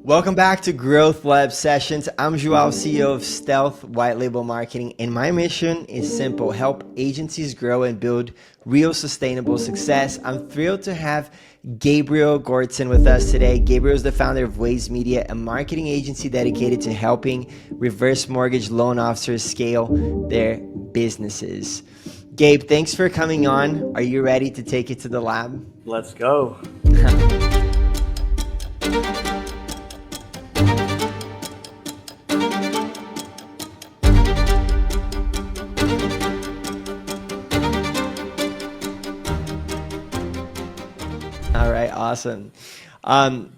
Welcome back to Growth Lab Sessions. I'm Joao, CEO of Stealth White Label Marketing, and my mission is simple: help agencies grow and build real sustainable success. I'm thrilled to have Gabriel Goertzen with us today. Gabriel is the founder of Waiz Media, a marketing agency dedicated to helping reverse mortgage loan officers scale their businesses. Gabe, thanks for coming on. Are you ready to take it to the lab? Let's go. All right, awesome.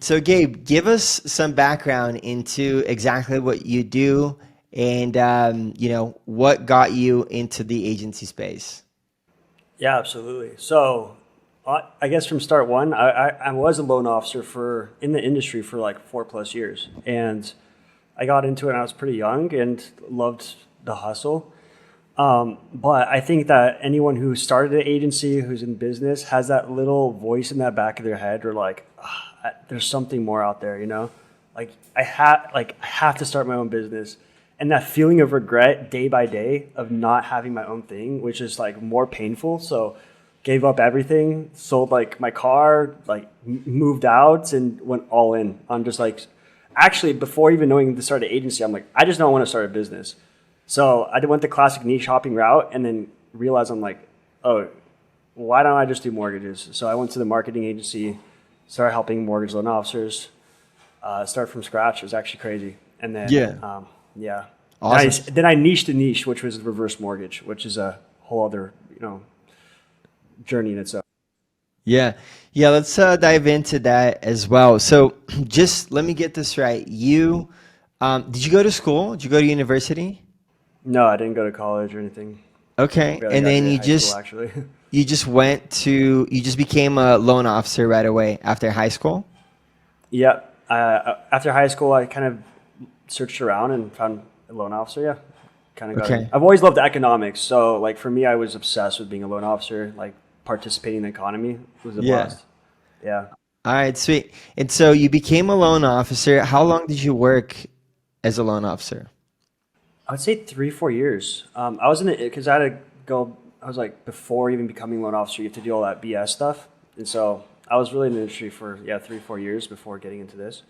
So Gabe, give us some background into exactly what you do and, what got you into the agency space. Yeah, absolutely. So I guess from start one, I was a loan officer in the industry for like 4+ years. And I got into it when I was pretty young and loved the hustle. But I think that anyone who started an agency, who's in business, has that little voice in that back of their head, or like, there's something more out there, Like I have to start my own business, and that feeling of regret day by day of not having my own thing, which is like more painful. So, gave up everything, sold like my car, like moved out, and went all in on just like. Actually, before even knowing to start an agency, I'm like, I just don't want to start a business. So I went the classic niche hopping route, and then realized I'm like, oh, why don't I just do mortgages? So I went to the marketing agency, started helping mortgage loan officers, start from scratch. It was actually crazy. And then, awesome. Then I niched a niche, which was reverse mortgage, which is a whole other, journey in itself. Yeah. Let's dive into that as well. So just let me get this right. You, did you go to school? Did you go to university? No, I didn't go to college or anything. Okay. And then you just became a loan officer right away after high school? Yeah. After high school, I kind of searched around and found a loan officer. Yeah. Kind of got it. I've always loved economics. So like for me, I was obsessed with being a loan officer, like participating in the economy was a blast. Yeah. All right, sweet. And so you became a loan officer. How long did you work as a loan officer? I would say 3-4 years. I was in it because I was like, before even becoming a loan officer, you have to do all that BS stuff. And so I was really in the industry for 3-4 years before getting into this.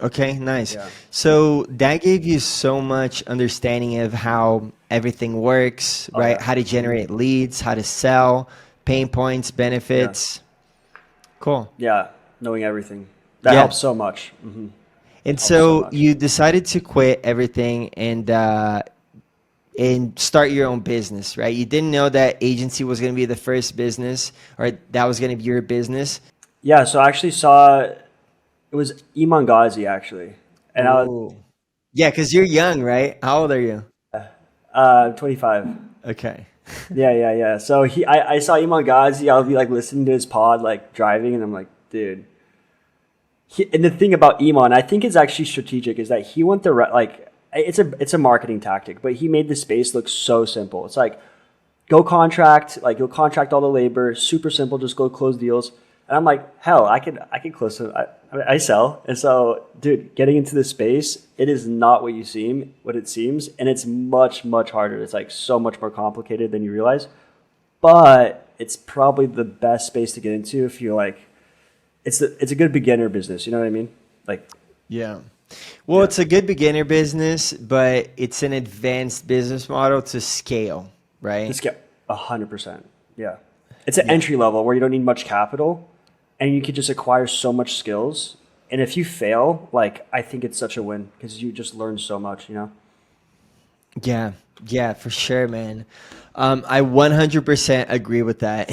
Okay, nice. Yeah. So that gave you so much understanding of how everything works, right? Yeah. How to generate leads, how to sell, pain points, benefits. Yeah. Cool. Yeah, knowing everything. That helps so much. Mm-hmm. And so you decided to quit everything and start your own business, right? You didn't know that agency was going to be the first business, or that was going to be your business. Yeah, so I actually saw it was Iman Ghazi actually, and because you're young, right? How old are you? 25. Okay. Yeah. So I saw Iman Ghazi. I'll be like listening to his pod, like driving, and I'm like, dude. And the thing about Iman, I think is actually strategic, is that he went it's a marketing tactic, but he made the space look so simple. It's like, go contract, like you'll contract all the labor, super simple, just go close deals. And I'm like, hell, I could close them. I sell. And so, dude, getting into this space, it is not what it seems, and it's much, much harder. It's like so much more complicated than you realize. But it's probably the best space to get into if you're like, it's a good beginner business. You know what I mean? Like, yeah. Well, it's a good beginner business, but it's an advanced business model to scale, right? To scale, 100%. Yeah. It's an entry level where you don't need much capital, and you can just acquire so much skills. And if you fail, like, I think it's such a win because you just learn so much, Yeah, for sure, man. I 100% agree with that.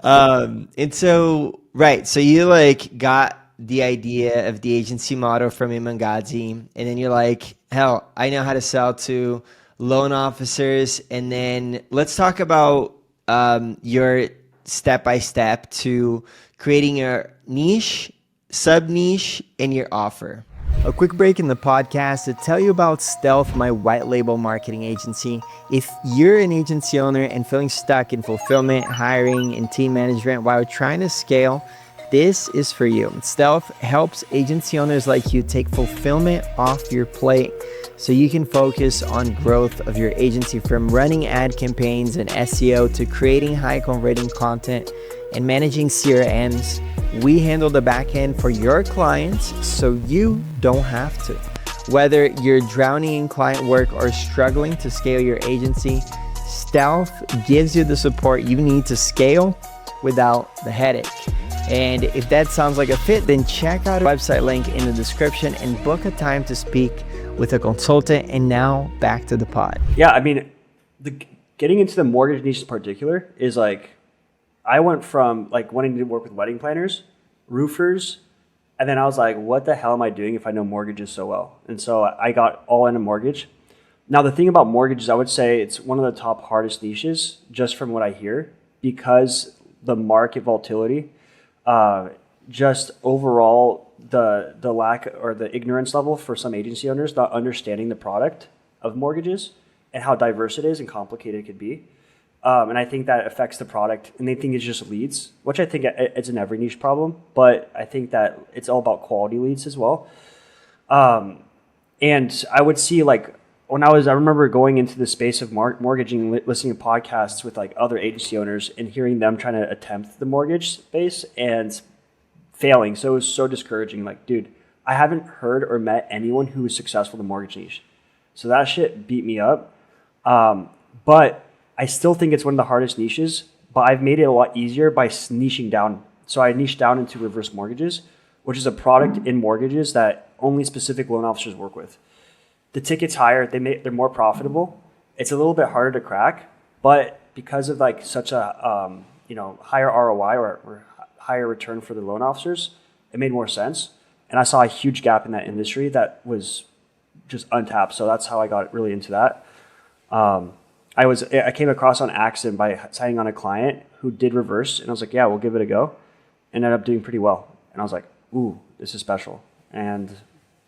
And so, right. So you like got the idea of the agency model from Iman Ghazi, and then you're like, hell, I know how to sell to loan officers. And then let's talk about your step-by-step to creating your niche, sub-niche, and your offer. A quick break in the podcast to tell you about Stealth, my white label marketing agency. If you're an agency owner and feeling stuck in fulfillment, hiring, and team management while trying to scale, this is for you. Stealth helps agency owners like you take fulfillment off your plate so you can focus on growth of your agency, from running ad campaigns and SEO to creating high converting content and managing CRMs. We handle the back end for your clients so you don't have to. Whether you're drowning in client work or struggling to scale your agency, Stealth gives you the support you need to scale without the headache. And if that sounds like a fit, then check out our website link in the description and book a time to speak with a consultant. And now back to the pod. Yeah, I mean, getting into the mortgage niche in particular is like, I went from like wanting to work with wedding planners, roofers, and then I was like, what the hell am I doing if I know mortgages so well? And so I got all in a mortgage. Now, the thing about mortgages, I would say it's one of the top hardest niches, just from what I hear, because the market volatility, just overall the lack or the ignorance level for some agency owners, not understanding the product of mortgages and how diverse it is and complicated it could be. And I think that affects the product, and they think it's just leads, which I think it's in every niche problem, but I think that it's all about quality leads as well. And I would see like, I remember going into the space of mortgaging, listening to podcasts with like other agency owners and hearing them trying to attempt the mortgage space and failing. So it was so discouraging. Like, dude, I haven't heard or met anyone who was successful in the mortgage niche. So that shit beat me up. But I still think it's one of the hardest niches, but I've made it a lot easier by niching down. So I niched down into reverse mortgages, which is a product in mortgages that only specific loan officers work with. The ticket's higher, they're more profitable. It's a little bit harder to crack, but because of like such a higher ROI or higher return for the loan officers, it made more sense. And I saw a huge gap in that industry that was just untapped. So that's how I got really into that. I came across on accident by signing on a client who did reverse, and I was like, yeah, we'll give it a go. And ended up doing pretty well. And I was like, ooh, this is special. And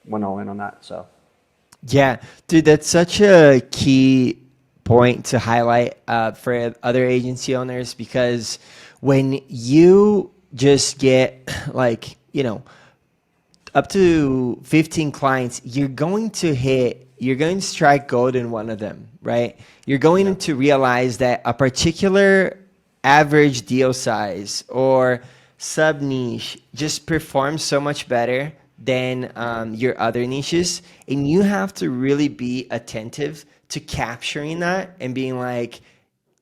went all in on that. So yeah, dude, that's such a key point to highlight for other agency owners, because when you just get like, up to 15 clients, you're going to strike gold in one of them, right? You're going to realize that a particular average deal size or sub niche just performs so much better than your other niches. And you have to really be attentive to capturing that and being like,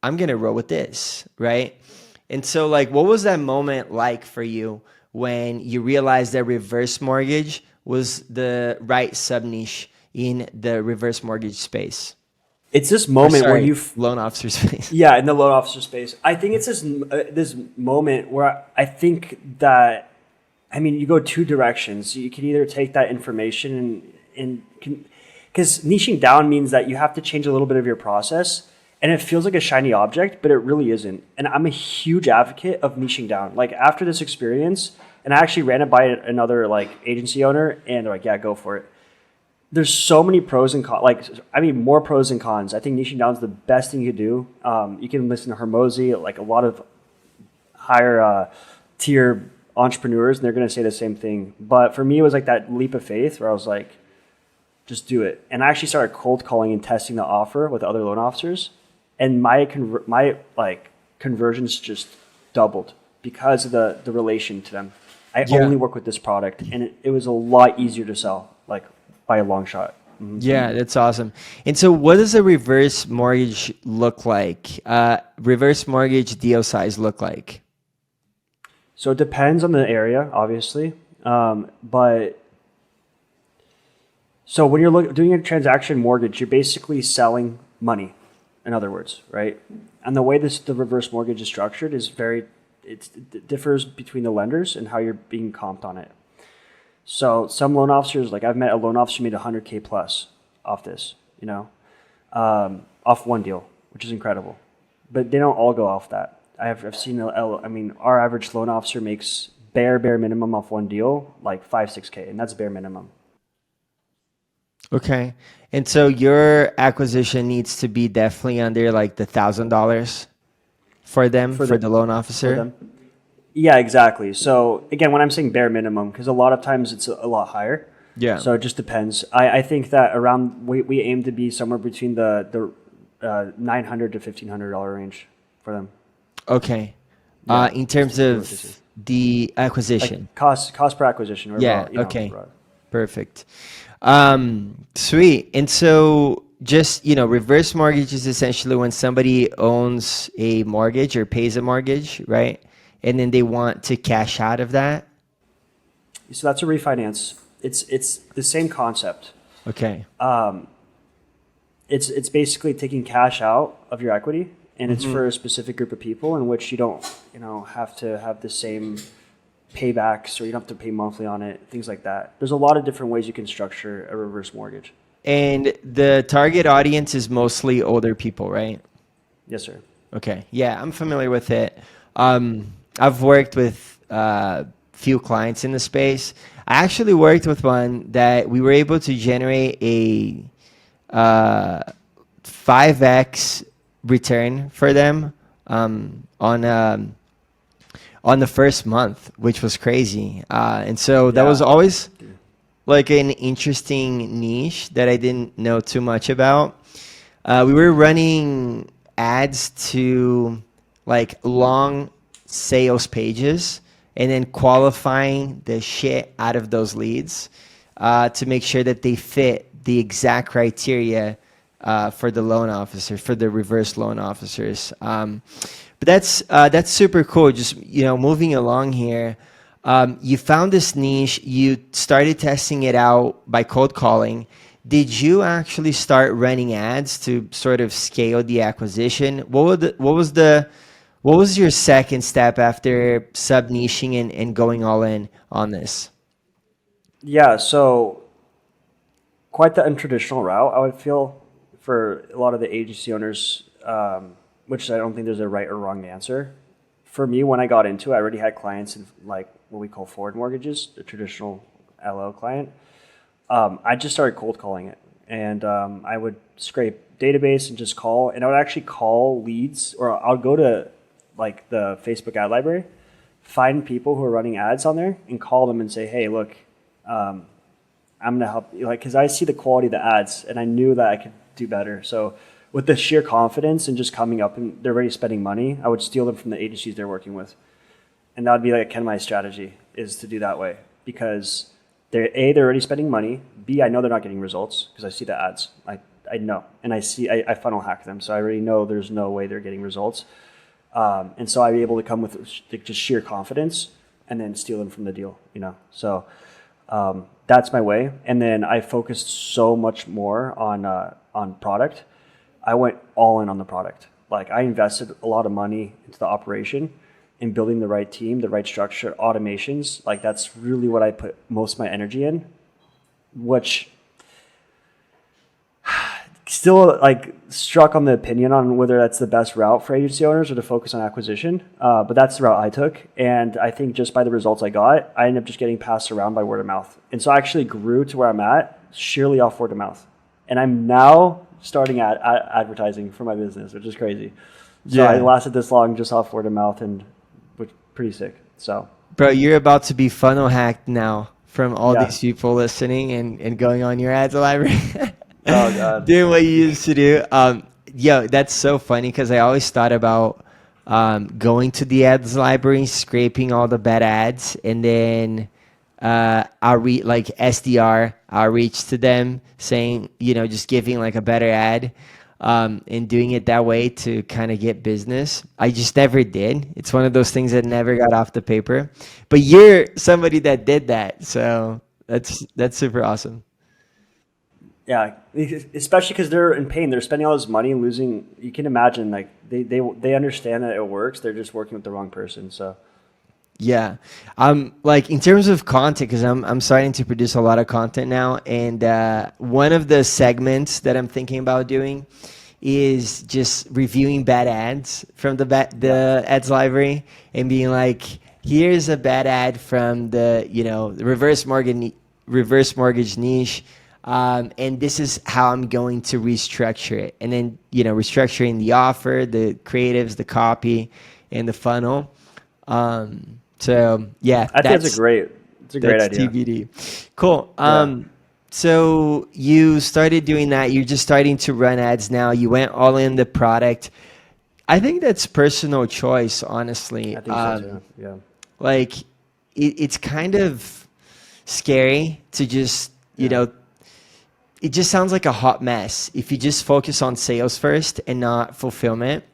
I'm going to roll with this, right? And so like, what was that moment like for you when you realized that reverse mortgage was the right sub niche in the reverse mortgage space? It's this moment where you loan officer space. Yeah, in the loan officer space. I think it's this moment where I think that, you go two directions. You can either take that information because niching down means that you have to change a little bit of your process, and it feels like a shiny object, but it really isn't. And I'm a huge advocate of niching down. Like after this experience, and I actually ran it by another like agency owner, and they're like, yeah, go for it. There's so many pros and cons, more pros and cons. I think niching down is the best thing you could do. You can listen to Hermosi, like a lot of higher tier entrepreneurs, and they're going to say the same thing. But for me, it was like that leap of faith where I was like, just do it. And I actually started cold calling and testing the offer with other loan officers. And my conversions just doubled because of the relation to them. I only work with this product, and it was a lot easier to sell, like by a long shot. Mm-hmm. Yeah, that's awesome. And so what does a reverse mortgage look like? Reverse mortgage deal size look like? So it depends on the area, obviously. But so when you're doing a transaction mortgage, you're basically selling money, in other words, right? And the way the reverse mortgage is structured is it differs between the lenders and how you're being comped on it. So some loan officers, like I've met a loan officer who made $100K plus off this, off one deal, which is incredible. But they don't all go off that. I've seen, our average loan officer makes bare minimum off one deal, like 5-6K, and that's bare minimum. Okay. And so your acquisition needs to be definitely under like the $1,000 for them, for the loan officer? Yeah, exactly. So again, when I'm saying bare minimum, because a lot of times it's a lot higher. Yeah. So it just depends. I think that around we aim to be somewhere between the $900 to $1,500 range for them. Okay. Yeah, In just to terms see what this is. of the acquisition. Like cost per acquisition or Yeah. Okay. overall. Perfect. Sweet. And so just, reverse mortgage is essentially when somebody owns a mortgage or pays a mortgage, right? And then they want to cash out of that. So that's a refinance. It's the same concept. Okay. It's basically taking cash out of your equity, and it's Mm-hmm. for a specific group of people in which you don't have to have the same paybacks, or you don't have to pay monthly on it, things like that. There's a lot of different ways you can structure a reverse mortgage. And the target audience is mostly older people, right? Yes, sir. Okay. Yeah, I'm familiar with it. I've worked with few clients in the space. I actually worked with one that we were able to generate a 5x return for them on the first month, which was crazy. And so that was Yeah. always like an interesting niche that I didn't know too much about. We were running ads to like long sales pages and then qualifying the shit out of those leads to make sure that they fit the exact criteria for the loan officer, for the reverse loan officers. But that's super cool. Just moving along here. You found this niche. You started testing it out by cold calling. Did you actually start running ads to sort of scale the acquisition? What was your second step after sub niching and going all in on this? Yeah. So quite the untraditional route, I would feel, for a lot of the agency owners, which I don't think there's a right or wrong answer. For me, when I got into it, I already had clients in like what we call forward mortgages, the traditional LO client. I just started cold calling it, and I would scrape database and just call, and I would actually call leads, or I'll go to like the Facebook ad library, find people who are running ads on there, and call them and say, hey, look, I'm gonna help you, like, because I see the quality of the ads, and I knew that I could do better. So with the sheer confidence and just coming up, and they're already spending money, I would steal them from the agencies they're working with, and that would be like kind of my strategy, is to do that way, because they're already spending money. B, I know they're not getting results because I see the ads. I know, and I funnel hack them, so I already know there's no way they're getting results. And so I'm able to come with just sheer confidence and then steal them from the deal, So that's my way. And then I focused so much more on product. I went all in on the product. Like, I invested a lot of money into the operation and building the right team, the right structure, automations. Like, that's really what I put most of my energy in, which still like struck on the opinion on whether that's the best route for agency owners or to focus on acquisition. But that's the route I took. And I think just by the results I got, I ended up just getting passed around by word of mouth. And so I actually grew to where I'm at sheerly off word of mouth. And I'm now starting at advertising for my business, which is crazy. So Yeah. I lasted this long just off word of mouth, and which pretty sick. So Bro, you're about to be funnel hacked now from all yeah. these people listening and going on your ads library. Oh God. Doing what you used to do. Yo, that's so funny because I always thought about going to the ads library, scraping all the bad ads, and then I'll read like SDR outreach to them, saying, just giving like a better ad, and doing it that way to kind of get business. I just never did. It's one of those things that never got off the paper. But you're somebody that did that, so that's super awesome. Yeah, especially because they're in pain. They're spending all this money and losing. You can imagine, like, they understand that it works. They're just working with the wrong person. So Yeah. Like in terms of content, because I'm starting to produce a lot of content now, and one of the segments that I'm thinking about doing is just reviewing bad ads from the ads library and being like, here's a bad ad from the reverse mortgage niche. And this is how I'm going to restructure it. And then, restructuring the offer, the creatives, the copy, and the funnel. So yeah, I think it's a great that's idea. TBD. Cool. Yeah. So you started doing that. You're just starting to run ads now. You went all in the product. I think that's personal choice, honestly. I think so too. Yeah. Like it's kind of scary to just, Yeah. it just sounds like a hot mess if you just focus on sales first and not fulfillment,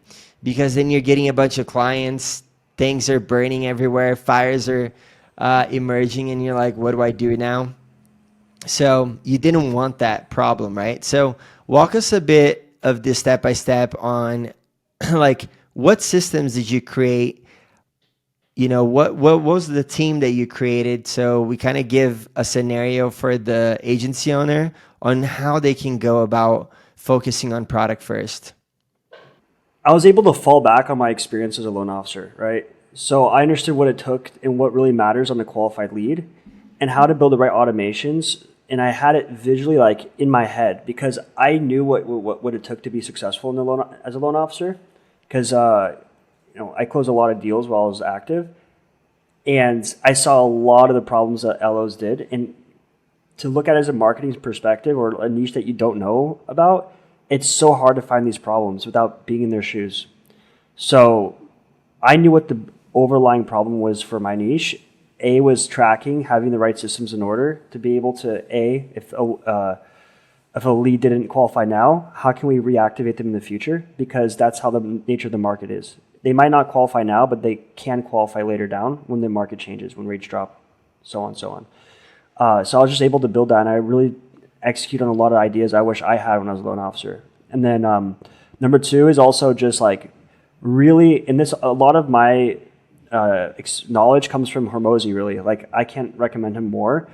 because then you're getting a bunch of clients, things are burning everywhere, fires are emerging, and you're like, what do I do now? So you didn't want that problem, right? So walk us a bit of this step by step on like what systems did you create? What was the team that you created, so we kind of give a scenario for the agency owner on how they can go about focusing on product first. I was able to fall back on my experience as a loan officer, right? So I understood what it took and what really matters on the qualified lead and how to build the right automations. And I had it visually like in my head because I knew what it took to be successful in the loan as a loan officer. Because I closed a lot of deals while I was active, and I saw a lot of the problems that LOs did. And to look at it as a marketing perspective or a niche that you don't know about, it's so hard to find these problems without being in their shoes. So I knew what the overlying problem was for my niche. A was tracking, having the right systems in order to be able to if a lead didn't qualify now, how can we reactivate them in the future? Because that's how the nature of the market is. They might not qualify now, but they can qualify later down when the market changes, when rates drop, so on and so on. So I was just able to build that, and I really execute on a lot of ideas I wish I had when I was a loan officer. And then number two is also just like really, in this, a lot of my knowledge comes from Hormozy, really. Like, I can't recommend him more,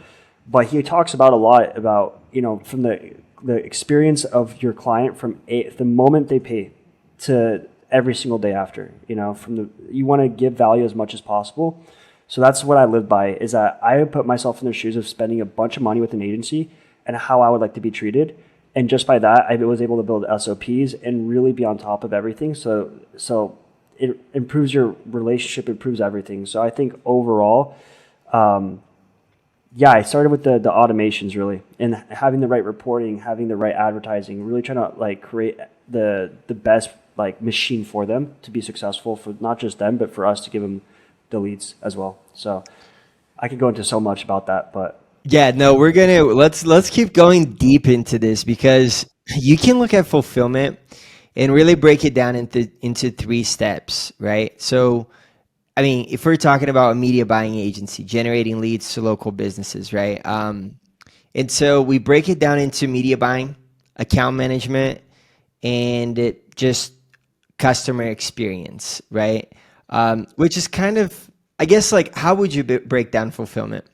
but he talks about a lot about, from the experience of your client from the moment they pay to every single day after, you want to give value as much as possible. So that's what I live by, is that I would put myself in their shoes of spending a bunch of money with an agency and how I would like to be treated. And just by that, I was able to build SOPs and really be on top of everything. So it improves your relationship, improves everything. So I think overall, I started with the automations really, and having the right reporting, having the right advertising, really trying to like create the best like machine for them to be successful, for not just them, but for us to give them the leads as well. So I could go into so much about that, but Yeah, no, let's keep going deep into this, because you can look at fulfillment and really break it down into three steps, right? So I mean, if we're talking about a media buying agency generating leads to local businesses, right? And so we break it down into media buying, account management, and just customer experience, right? Which is kind of, I guess, like, how would you break down fulfillment?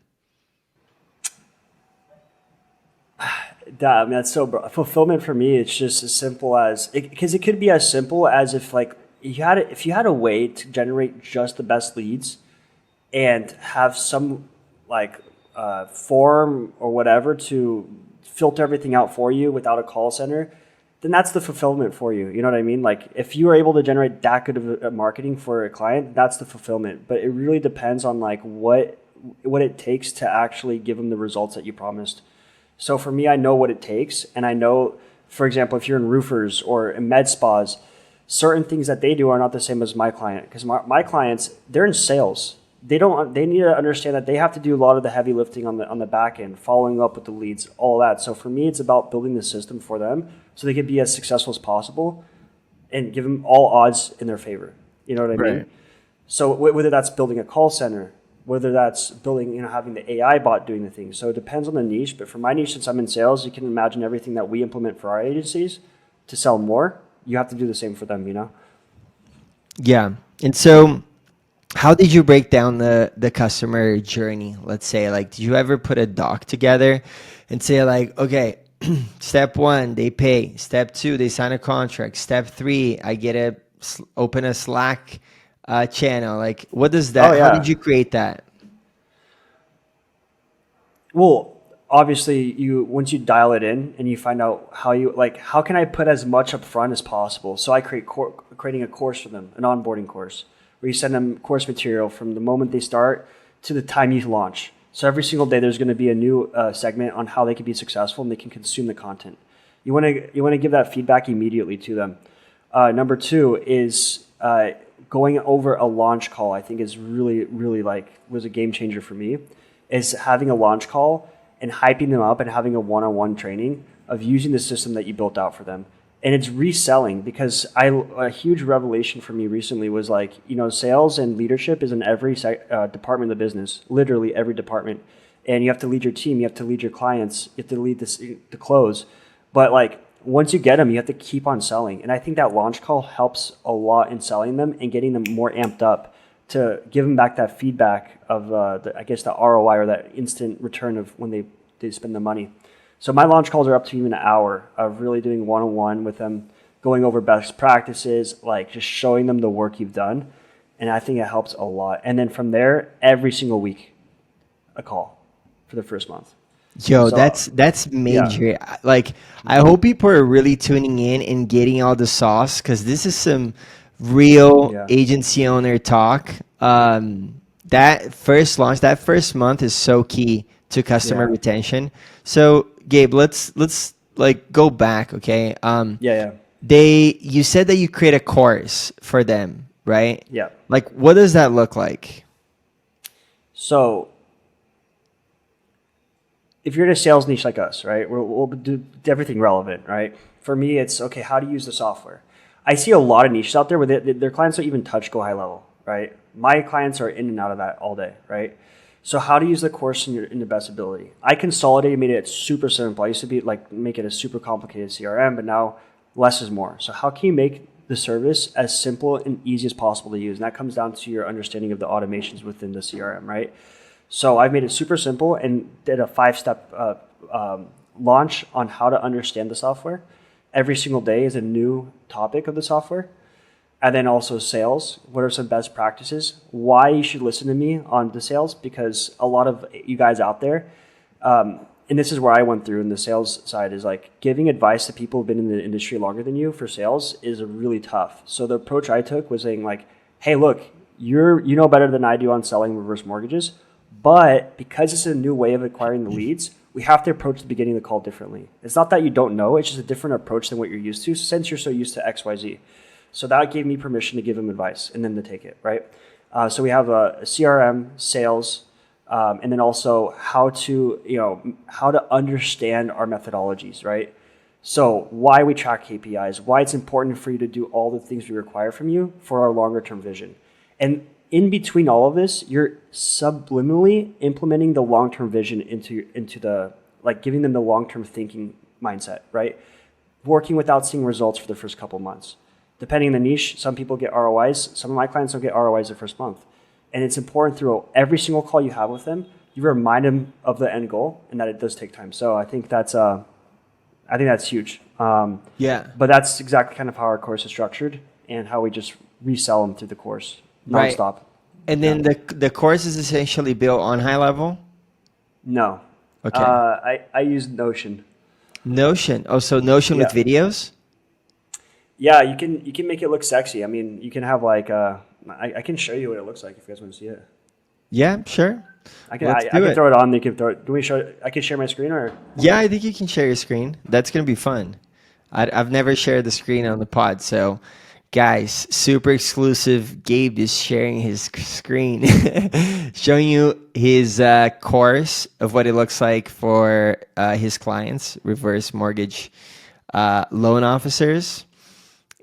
that's so fulfillment for me. It's just as simple as because it could be as simple as if you had a way to generate just the best leads and have some like form or whatever to filter everything out for you without a call center, then that's the fulfillment for you. You know what I mean? Like, if you are able to generate that good of a marketing for a client, that's the fulfillment. But it really depends on like what it takes to actually give them the results that you promised. So for me, I know what it takes, and I know, for example, if you're in roofers or in med spas, certain things that they do are not the same as my client, because my clients, they're in sales. They need to understand that they have to do a lot of the heavy lifting on the back end, following up with the leads, all that. So for me, it's about building the system for them so they can be as successful as possible and give them all odds in their favor. You know what I mean? Right. So whether that's building a call center, whether that's building, having the AI bot doing the thing. So it depends on the niche. But for my niche, since I'm in sales, you can imagine everything that we implement for our agencies to sell more. You have to do the same for them. Yeah. And so how did you break down the customer journey? Let's say, like, did you ever put a doc together and say, like, okay, step one, they pay. Step two, they sign a contract. Step three, I get open a Slack channel. Like, what does Oh that, how did yeah. you create that? Well, obviously, you once you dial it in and you find out how can I put as much up front as possible. So I creating a course for them, an onboarding course, where you send them course material from the moment they start to the time you launch. So every single day there's going to be a new segment on how they can be successful and they can consume the content. You want to give that feedback immediately to them. Number two is going over a launch call. I think is really, really was a game changer for me. Is having a launch call and hyping them up and having a one-on-one training of using the system that you built out for them. And it's reselling, because a huge revelation for me recently was sales and leadership is in every department of the business, literally every department. And you have to lead your team, you have to lead your clients, you have to lead the close. But once you get them, you have to keep on selling. And I think that launch call helps a lot in selling them and getting them more amped up to give them back that feedback of the ROI, or that instant return of when they spend the money. So my launch calls are up to even an hour of really doing one-on-one with them, going over best practices, just showing them the work you've done. And I think it helps a lot. And then from there, every single week, a call for the first month. Yo, So, that's major. yeah. I hope people are really tuning in and getting all the sauce, because this is some real Yeah. agency owner talk. That first launch, that first month is so key to customer Yeah. retention. So, Gabe, let's go back, okay? Yeah. You said that you create a course for them, right? Yeah. What does that look like? So if you're in a sales niche like us, right, we'll do everything relevant, right? For me, it's, okay, how to use the software. I see a lot of niches out there where their clients don't even touch Go High Level, right? My clients are in and out of that all day, right? So how to use the course in the best ability. I consolidated, made it super simple. I used to be make it a super complicated CRM, but now less is more. So how can you make the service as simple and easy as possible to use? And that comes down to your understanding of the automations within the CRM, right? So I've made it super simple and did a 5-step launch on how to understand the software. Every single day is a new topic of the software. And then also sales. What are some best practices? Why you should listen to me on the sales? Because a lot of you guys out there, and this is where I went through in the sales side, is giving advice to people who've been in the industry longer than you for sales is really tough. So the approach I took was saying hey, look, you know better than I do on selling reverse mortgages, but because it's a new way of acquiring the leads, we have to approach the beginning of the call differently. It's not that you don't know, it's just a different approach than what you're used to, since you're so used to XYZ. So that gave me permission to give them advice and then to take it, right? So we have a CRM, sales, and then also how to understand our methodologies, right? So why we track KPIs, why it's important for you to do all the things we require from you for our longer term vision. And in between all of this, you're subliminally implementing the long-term vision into the, giving them the long-term thinking mindset, right? Working without seeing results for the first couple months. Depending on the niche, some people get ROIs. Some of my clients don't get ROIs the first month. And it's important through every single call you have with them, you remind them of the end goal and that it does take time. So I think that's huge. Yeah. But that's exactly kind of how our course is structured and how we just resell them through the course nonstop. Right. And then the course is essentially built on High Level? No. Okay. I use Notion. Notion. Oh, so Notion with videos? Yeah, you can make it look sexy. I mean, you can have I can show you what it looks like if you guys want to see it. Yeah, sure. I can throw it on. They can throw it. Do we show? I can share my screen or? Yeah, I think you can share your screen. That's gonna be fun. I've never shared the screen on the pod, so guys, super exclusive. Gabe is sharing his screen, showing you his course of what it looks like for his clients, reverse mortgage loan officers,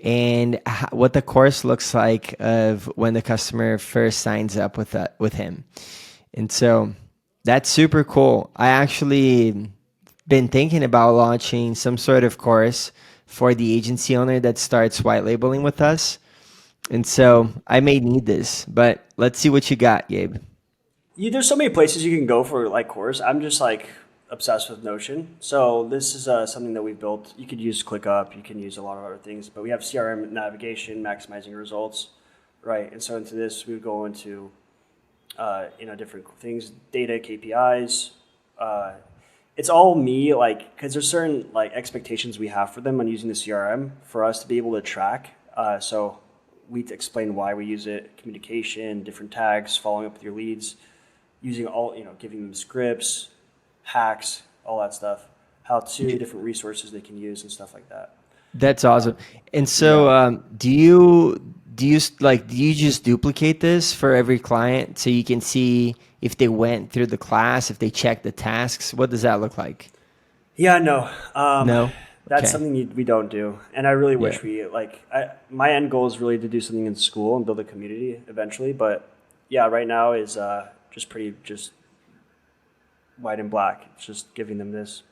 and what the course looks like of when the customer first signs up with him. And so that's super cool. I actually been thinking about launching some sort of course for the agency owner that starts white labeling with us. And so I may need this, but let's see what you got, Gabe. There's so many places you can go for course. I'm just obsessed with Notion. So this is something that we've built. You could use ClickUp. You can use a lot of other things, but we have CRM navigation, maximizing results, right? And so into this, we would go into different things, data, KPIs. It's all me, because there's certain expectations we have for them on using the CRM for us to be able to track. So we explain why we use it, communication, different tags, following up with your leads, using all, giving them scripts, hacks, all that stuff, how to, different resources they can use and stuff like that. That's awesome. And so, Yeah. do you just duplicate this for every client so you can see if they went through the class, if they checked the tasks? What does that look like? Yeah, no. No? That's Okay. something we don't do. And I really Yeah. wish my end goal is really to do something in school and build a community eventually. But yeah, right now is just white and black. It's just giving them this.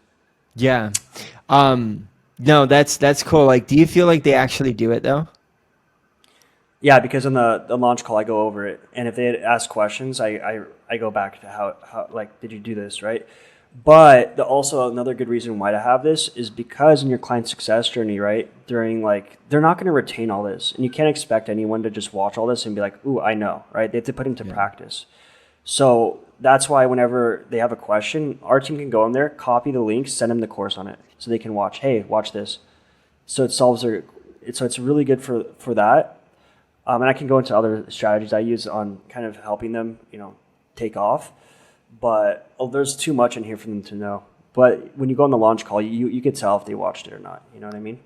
Yeah. No, that's cool. Like, do you feel like they actually do it though? Yeah, because on the launch call, I go over it. And if they ask questions, I go back to how, like, did you do this, right? But also another good reason why to have this is because in your client success journey, right, during they're not going to retain all this. And you can't expect anyone to just watch all this and be like, ooh, I know, right? They have to put into practice. So that's why whenever they have a question, our team can go in there, copy the link, send them the course on it. So they can watch, hey, watch this. So it's really good for that. And I can go into other strategies I use on kind of helping them, take off. But there's too much in here for them to know. But when you go on the launch call, you could tell if they watched it or not. You know what I mean?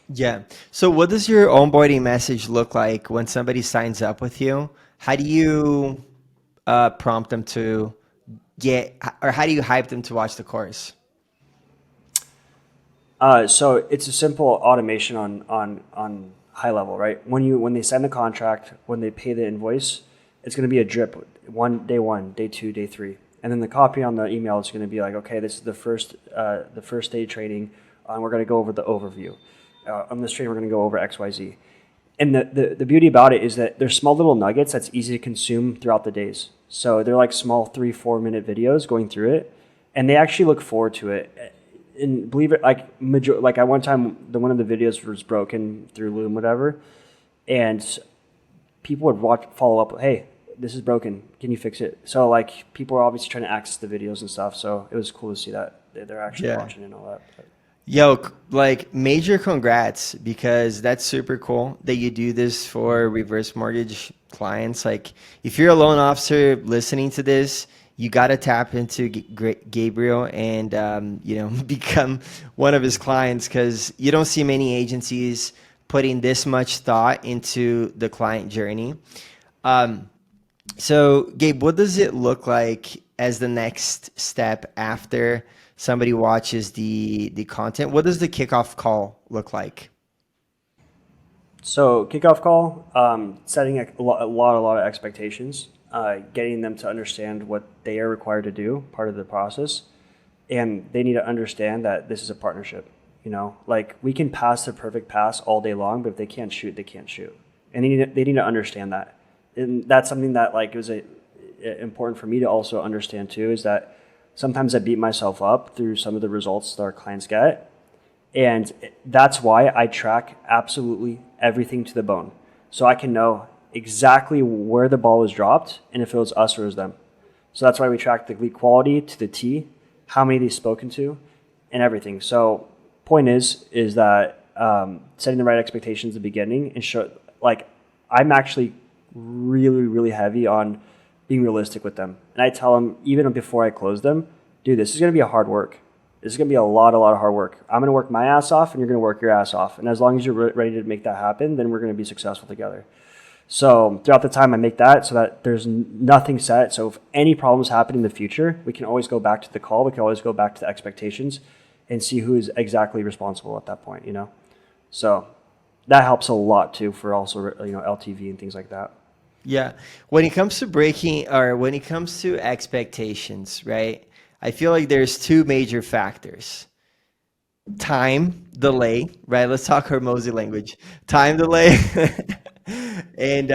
Yeah. So what does your onboarding message look like when somebody signs up with you? How do you prompt them to or how do you hype them to watch the course? So it's a simple automation on high level, right? When they sign the contract, when they pay the invoice, it's going to be a drip. Day one, day two, day three, and then the copy on the email is going to be like, okay, this is the first day training. We're going to go over the overview. On this training, we're going to go over X, Y, Z. And the beauty about it is that they're small little nuggets that's easy to consume throughout the days. So they're like small 3-4 minute videos going through it, and they actually look forward to it. And believe it, like at one time, one of the videos was broken through Loom, whatever, and people would follow up. Hey, this is broken. Can you fix it? So like people are obviously trying to access the videos and stuff. So it was cool to see that they're actually Yeah. watching and all that. But Yo, like major congrats because that's super cool that you do this for reverse mortgage clients. Like if you're a loan officer listening to this, you got to tap into Gabriel and become one of his clients because you don't see many agencies putting this much thought into the client journey. So, Gabe, what does it look like as the next step after somebody watches the content? What does the kickoff call look like? so kickoff call, setting a lot of expectations, getting them to understand what they are required to do, part of the process, and they need to understand that this is a partnership. Like we can pass the perfect pass all day long, but if they can't shoot, they can't shoot, and they need to understand that. And that's something that like it was important for me to also understand too, is that sometimes I beat myself up through some of the results that our clients get. And that's why I track absolutely everything to the bone. So I can know exactly where the ball was dropped and if it was us or it was them. So that's why we track the lead quality to the T, how many they've spoken to, and everything. So point is that setting the right expectations at the beginning and show, like, I'm actually really, really heavy on being realistic with them. And I tell them, even before I close them, dude, this is going to be a hard work. This is going to be a lot of hard work. I'm going to work my ass off and you're going to work your ass off. And as long as you're ready to make that happen, then we're going to be successful together. So throughout the time, I make that so that there's nothing set. So if any problems happen in the future, we can always go back to the call. We can always go back to the expectations and see who is exactly responsible at that point, So that helps a lot too for also, LTV and things like that. Yeah. When it comes to when it comes to expectations, right? I feel like there's two major factors. Time delay, right? Let's talk Hormozy language. Time delay. and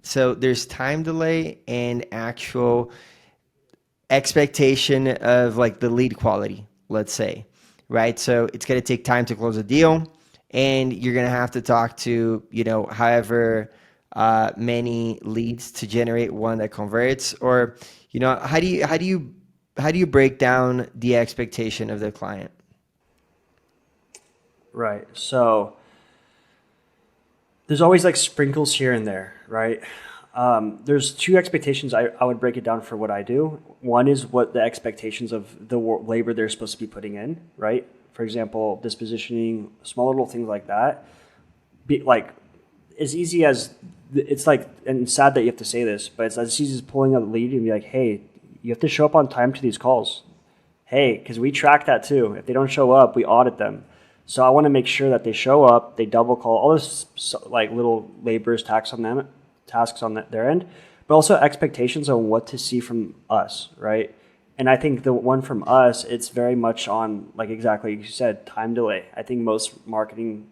so there's time delay and actual expectation of like the lead quality, let's say, right? So it's going to take time to close a deal and you're going to have to talk to, however many leads to generate one that converts, or, how do you break down the expectation of the client? Right. So there's always like sprinkles here and there, right? There's two expectations. I would break it down for what I do. One is what the expectations of the labor they're supposed to be putting in, right? For example, dispositioning, small little things like that. Be like as easy as it's like, and sad that you have to say this, but it's as easy as pulling a lead and be like, hey, you have to show up on time to these calls. Hey, because we track that too. If they don't show up, we audit them. So I want to make sure that they show up, they double call, all this like little laborers tasks on their end, but also expectations on what to see from us, right? And I think the one from us, it's very much on, like exactly like you said, time delay. I think most marketing,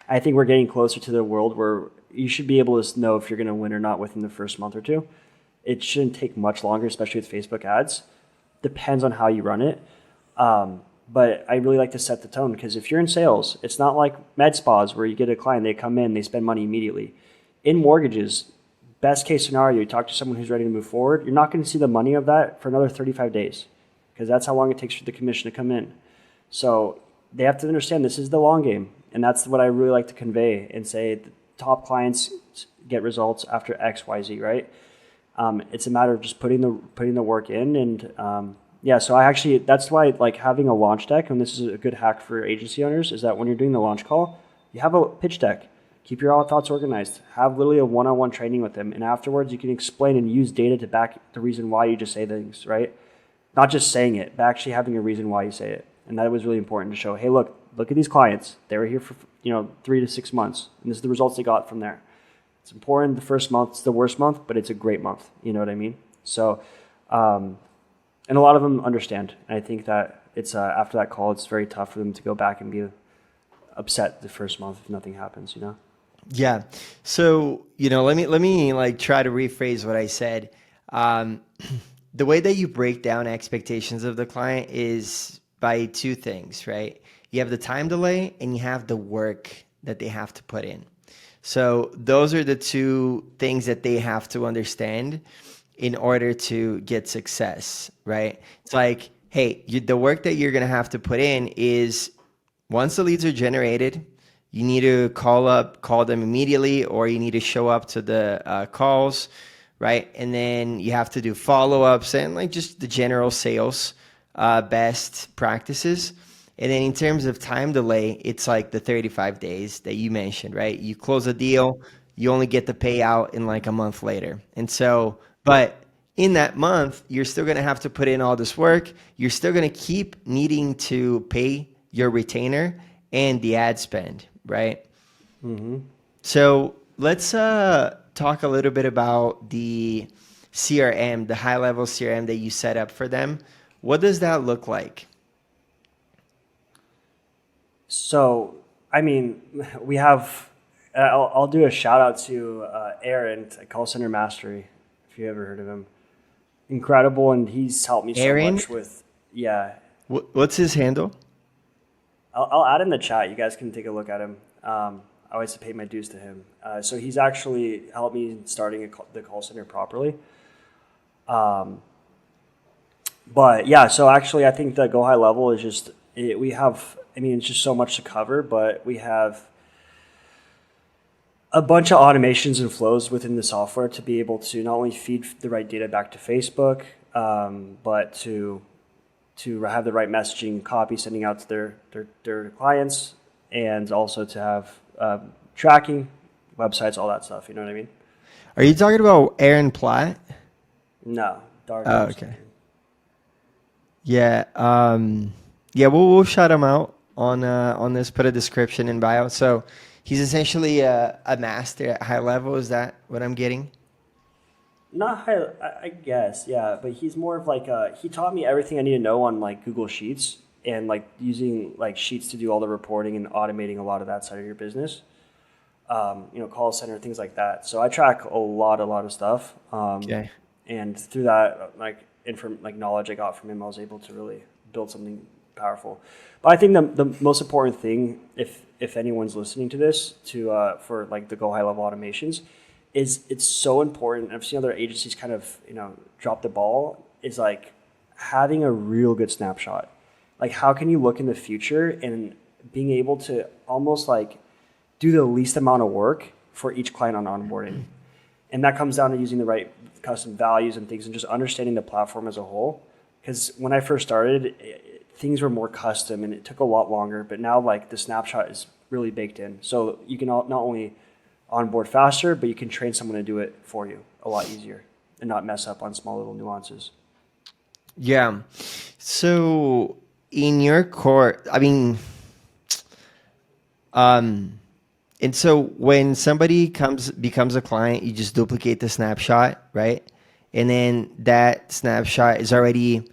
I think we're getting closer to the world where you should be able to know if you're going to win or not within the first month or two. It shouldn't take much longer, especially with Facebook ads. Depends on how you run it. But I really like to set the tone because if you're in sales, it's not like med spas where you get a client, they come in, they spend money immediately. In mortgages, best case scenario, you talk to someone who's ready to move forward, you're not going to see the money of that for another 35 days because that's how long it takes for the commission to come in. So they have to understand this is the long game. And that's what I really like to convey and say the top clients get results after X, Y, Z, right? It's a matter of just putting the work in and yeah, so that's why like having a launch deck, and this is a good hack for agency owners, is that when you're doing the launch call, you have a pitch deck. Keep your thoughts organized. Have literally a one-on-one training with them, and afterwards you can explain and use data to back the reason why you just say things, right? Not just saying it, but actually having a reason why you say it. And that was really important to show, hey, look at these clients. They were here for 3 to 6 months, and this is the results they got from there. It's important. The first month is the worst month, but it's a great month. You know what I mean? So. And a lot of them understand. And I think that it's after that call, it's very tough for them to go back and be upset the first month if nothing happens, Yeah. So, let me like try to rephrase what I said. The way that you break down expectations of the client is by two things, right? You have the time delay and you have the work that they have to put in. So those are the two things that they have to understand in order to get success, right? It's like, hey, the work that you're going to have to put in is once the leads are generated, you need to call them immediately, or you need to show up to the calls, right? And then you have to do follow-ups and like just the general sales best practices. And then in terms of time delay, it's like the 35 days that you mentioned, right? You close a deal, you only get the payout in like a month later. And so, but in that month, you're still going to have to put in all this work. You're still going to keep needing to pay your retainer and the ad spend, right? Mm-hmm. So let's talk a little bit about the CRM, the high-level CRM that you set up for them. What does that look like? So, I mean, we have, I'll do a shout out to Aaron at Call Center Mastery, if you ever heard of him. Incredible, and he's helped me so much with, yeah. What's his handle? I'll add in the chat. You guys can take a look at him. I always pay my dues to him. So he's actually helped me starting the call center properly. But yeah, so actually I think the Go High Level is just, it's just so much to cover, but we have a bunch of automations and flows within the software to be able to not only feed the right data back to Facebook, but to have the right messaging copy sending out to their clients, and also to have tracking, websites, all that stuff. You know what I mean? Are you talking about Aaron Platt? No, Dark. Oh, okay. Yeah. Yeah, we'll shout him out on this. Put a description in bio. So he's essentially a master at high level. Is that what I'm getting? Not high, I guess, yeah. But he's more of like he taught me everything I need to know on like Google Sheets and like using like Sheets to do all the reporting and automating a lot of that side of your business. Call center, things like that. So I track a lot of stuff. Okay. And through that, knowledge I got from him, I was able to really build something powerful. But I think the most important thing, if anyone's listening to this, for like the Go High Level automations, is it's so important. I've seen other agencies kind of drop the ball. Is like having a real good snapshot. Like how can you look in the future and being able to almost like do the least amount of work for each client on onboarding. And that comes down to using the right custom values and things and just understanding the platform as a whole. Because when I first started, things were more custom and it took a lot longer. But now like the snapshot is really baked in. So you can not only onboard faster, but you can train someone to do it for you a lot easier and not mess up on small little nuances. Yeah. So in your core, I mean, and so when somebody becomes a client, you just duplicate the snapshot, right? And then that snapshot is already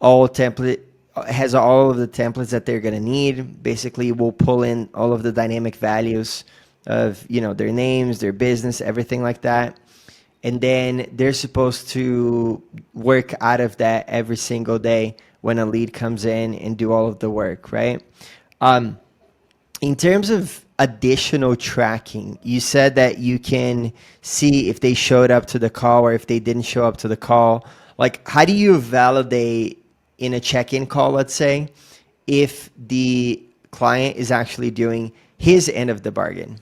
has all of the templates that they're going to need. Basically, we'll pull in all of the dynamic values of, their names, their business, everything like that. And then they're supposed to work out of that every single day when a lead comes in and do all of the work, right? In terms of additional tracking, you said that you can see if they showed up to the call or if they didn't show up to the call. Like, how do you validate in a check-in call, let's say, if the client is actually doing his end of the bargain?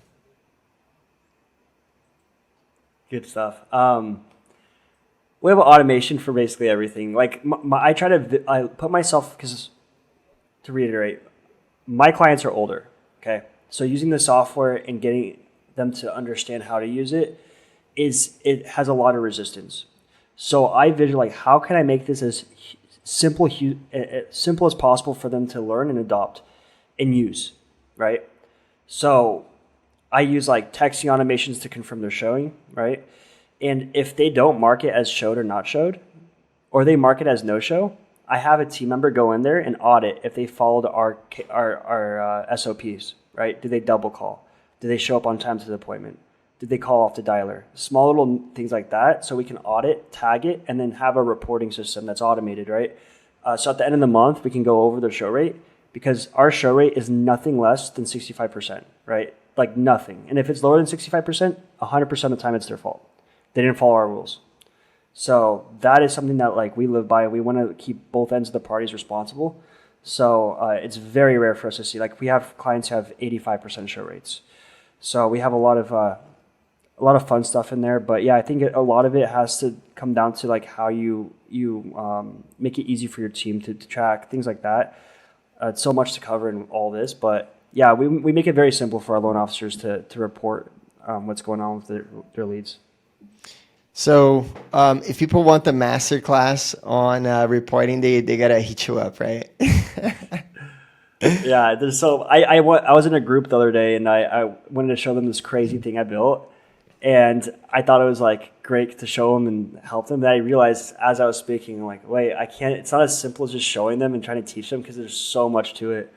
Good stuff. We have automation for basically everything. Like I put myself, because to reiterate, my clients are older. Okay. So using the software and getting them to understand how to use it has a lot of resistance. So I visualize how can I make this as simple as possible for them to learn and adopt and use, right? So I use like texting automations to confirm they're showing, right? And if they don't mark it as showed or not showed, or they mark it as no show, I have a team member go in there and audit if they followed our SOPs, right? Did they double call? Did they show up on time to the appointment? Did they call off the dialer? Small little things like that, so we can audit, tag it, and then have a reporting system that's automated, right? So at the end of the month, we can go over their show rate, because our show rate is nothing less than 65%, right? Like nothing. And if it's lower than 65%, 100% of the time it's their fault. They didn't follow our rules. So that is something that like we live by. We want to keep both ends of the parties responsible. So it's very rare for us to see. Like we have clients who have 85% show rates. So we have a lot of fun stuff in there. But yeah, I think a lot of it has to come down to like how you make it easy for your team to track things like that. It's so much to cover in all this, but yeah, we make it very simple for our loan officers to report what's going on with their leads. So if people want the masterclass on reporting, they gotta hit you up, right? Yeah. So I was in a group the other day, and I wanted to show them this crazy thing I built, and I thought it was like great to show them and help them. Then I realized as I was speaking, I'm like, wait, I can't. It's not as simple as just showing them and trying to teach them, because there's so much to it.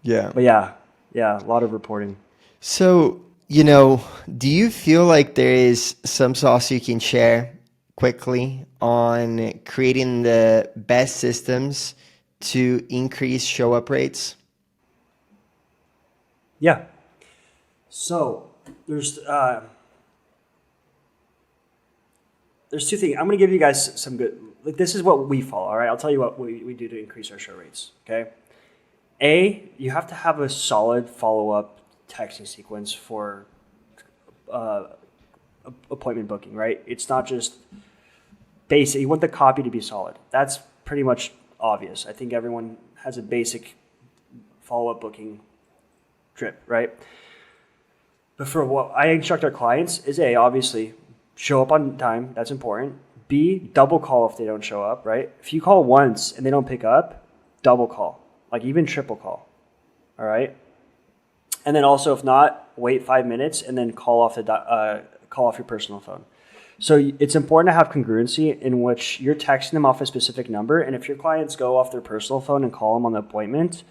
Yeah. But yeah, a lot of reporting. So, do you feel like there is some sauce you can share quickly on creating the best systems to increase show up rates? Yeah. So there's two things. I'm going to give you guys some good, like this is what we follow. All right. I'll tell you what we do to increase our show rates. Okay. You have to have a solid follow-up texting sequence for appointment booking, right? It's not just basic. You want the copy to be solid. That's pretty much obvious. I think everyone has a basic follow-up booking trip, right? But for what I instruct our clients is obviously show up on time. That's important. B, double call if they don't show up, right? If you call once and they don't pick up, double call, like even triple call, all right? And then also, if not, wait 5 minutes and then call off your personal phone. So it's important to have congruency in which you're texting them off a specific number. And if your clients go off their personal phone and call them on the appointment,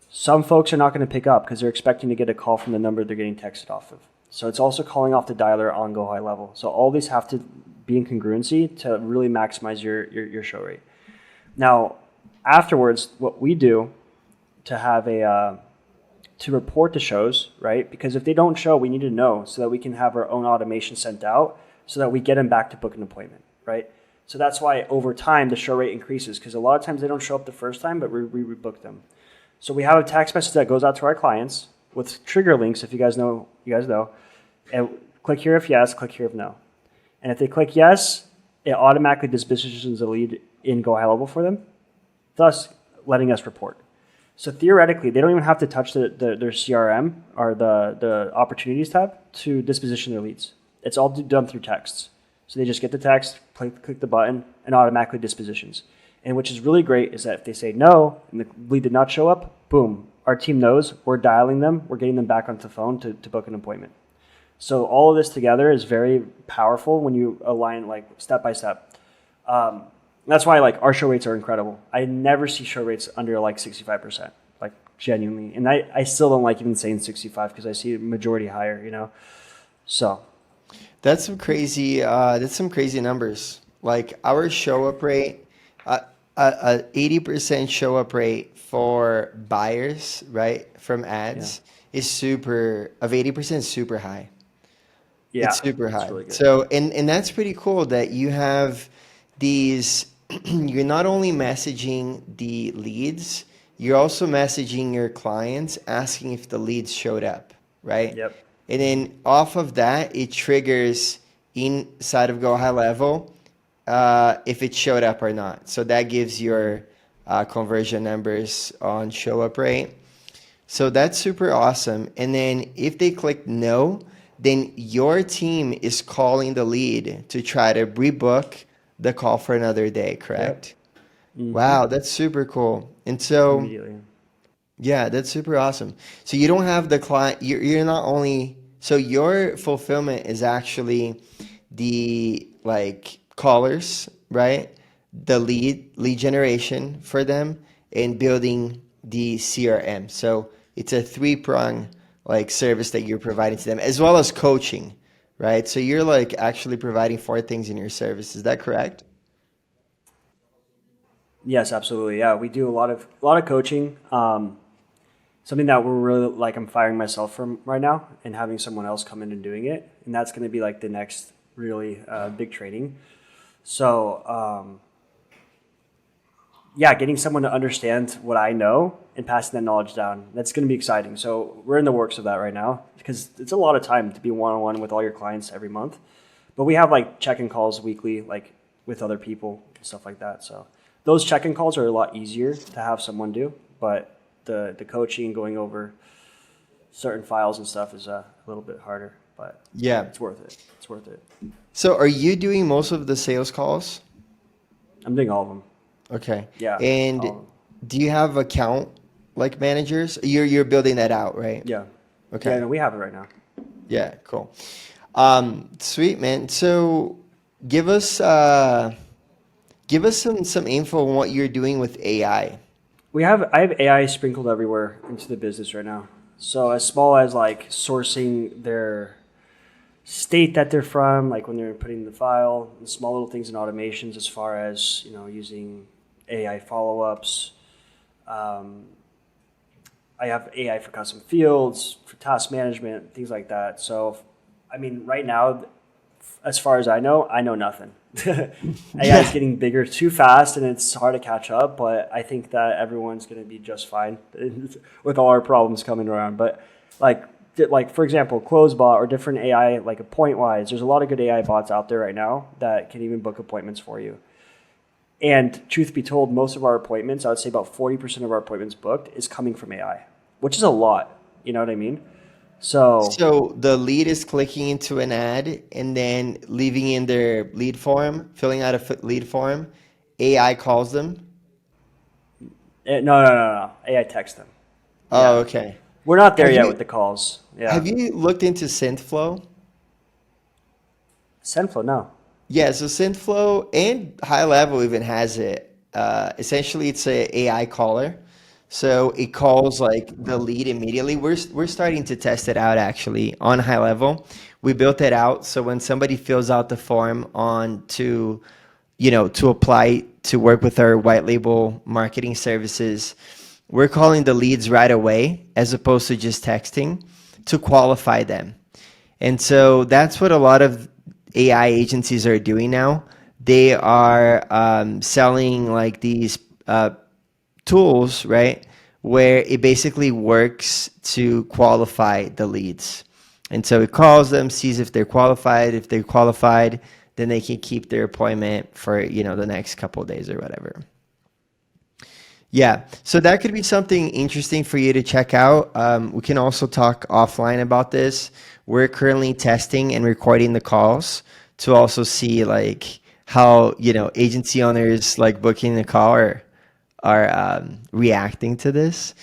some folks are not going to pick up because they're expecting to get a call from the number they're getting texted off of. So it's also calling off the dialer on go high level. So all these have to be in congruency to really maximize your show rate. Now, afterwards, what we do to have to report the shows, right? Because if they don't show, we need to know so that we can have our own automation sent out so that we get them back to book an appointment, right? So that's why over time the show rate increases, because a lot of times they don't show up the first time, but we rebook them. So we have a text message that goes out to our clients with trigger links. If you guys know, and click here if yes, click here if no. And if they click yes, it automatically dispositions the lead in Go High Level for them, thus letting us report. So theoretically, they don't even have to touch their CRM or the opportunities tab to disposition their leads. It's all done through texts. So they just get the text, click the button, and automatically dispositions. And which is really great is that if they say no and the lead did not show up, boom, our team knows we're dialing them, we're getting them back onto the phone to book an appointment. So all of this together is very powerful when you align like step by step. That's why like our show rates are incredible. I never see show rates under like 65%, like genuinely. And I still don't like even saying 65 because I see majority higher, you know? So. That's some crazy numbers. Like our show up rate, a 80% show up rate for buyers, right, from ads is super 80% is super high. Yeah, It's super high. really good. So, and that's pretty cool that you have these, you're not only messaging the leads, you're also messaging your clients asking if the leads showed up, right? Yep. And then off of that, it triggers inside of Go High Level if it showed up or not. So that gives your conversion numbers on show up rate. So that's super awesome. And then if they click no, then your team is calling the lead to try to rebook the call for another day, correct? Yep. Mm-hmm. Wow, that's super cool. And so, Immediately. yeah, that's super awesome. So you don't have the client, you're not only, so your fulfillment is actually the like callers, right? The lead generation for them and building the CRM. So it's a three-prong like service that you're providing to them, as well as coaching, right? So you're like actually providing four things in your service. Is that correct? Yes, absolutely. Yeah, we do a lot of coaching. Something that we're really like I'm firing myself from right now and having someone else come in and doing it, and that's going to be like the next really big training. So yeah, getting someone to understand what I know and passing that knowledge down, that's going to be exciting. So we're in the works of that right now because it's a lot of time to be one-on-one with all your clients every month. But we have like check-in calls weekly, like with other people and stuff like that. So those check-in calls are a lot easier to have someone do, but the coaching, going over certain files and stuff is a little bit harder, but Yeah. it's worth it. It's worth it. So are you doing most of the sales calls? I'm doing all of them. Okay. Yeah. And all of them. do you have account like managers? You're building that out, right? Yeah. Okay. Yeah, no, we have it right now. Yeah, cool. Sweet, man. So give us some info on what you're doing with AI. I have AI sprinkled everywhere into the business right now. So as small as like sourcing their state that they're from, like when they're putting the file, and small little things in automations as far as, using AI follow-ups. I have AI for custom fields, for task management, things like that. So, I mean, right now, as far as I know nothing. AI is getting bigger too fast and it's hard to catch up, but I think that everyone's going to be just fine with all our problems coming around. But like for example, CloseBot or different AI, like a Waiz, there's a lot of good AI bots out there right now that can even book appointments for you. And truth be told, most of our appointments, I would say about 40% of our appointments booked is coming from AI, which is a lot. You know what I mean? So the lead is clicking into an ad and then leaving in their lead form, filling out a lead form. AI calls them. No. AI text them. Oh, Yeah. okay. We're not there Have yet you with the calls. Yeah. have you looked into SynthFlow? SendFlow, no. Yeah, so SynthFlow and High Level even has it. Essentially, it's a AI caller. So it calls like the lead immediately. We're starting to test it out actually on High Level. We built it out so when somebody fills out the form to apply to work with our white label marketing services, we're calling the leads right away as opposed to just texting to qualify them. And so that's what a lot of AI agencies are doing now. They are selling like these tools, right? where it basically works to qualify the leads. And so it calls them, sees if they're qualified. If they're qualified, then they can keep their appointment for, the next couple of days or whatever. Yeah, so that could be something interesting for you to check out. We can also talk offline about this. We're currently testing and recording the calls to also see like how, agency owners like booking the call are reacting to this.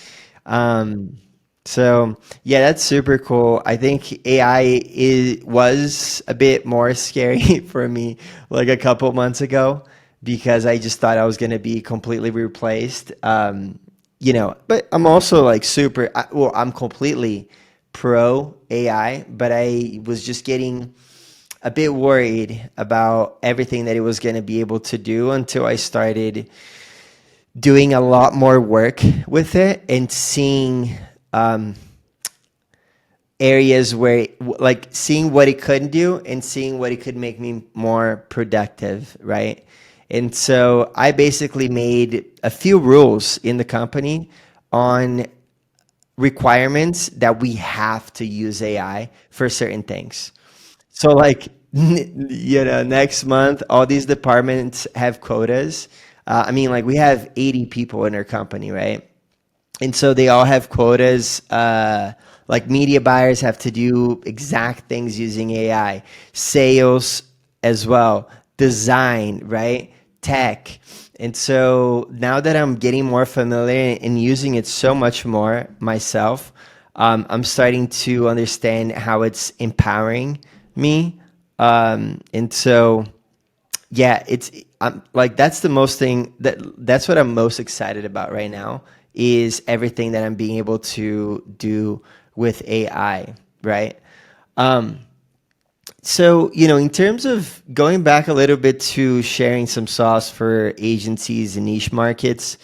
So yeah, that's super cool. I think was a bit more scary for me like a couple months ago because I just thought I was going to be completely replaced. But I'm also like I'm completely pro AI, but I was just getting a bit worried about everything that it was going to be able to do until I started doing a lot more work with it and seeing areas where like seeing what it couldn't do and seeing what it could make me more productive, right? And so I basically made a few rules in the company on requirements that we have to use AI for certain things. So like, next month, all these departments have quotas. I mean, like we have 80 people in our company, right? And so they all have quotas. Like media buyers have to do exact things using AI, sales as well, design, right? Tech. And so now that I'm getting more familiar and using it so much more myself, I'm starting to understand how it's empowering me. And so, yeah, like that's the most thing that's what I'm most excited about right now is everything that I'm being able to do with AI, right? Um, so, in terms of going back a little bit to sharing some sauce for agencies and niche markets,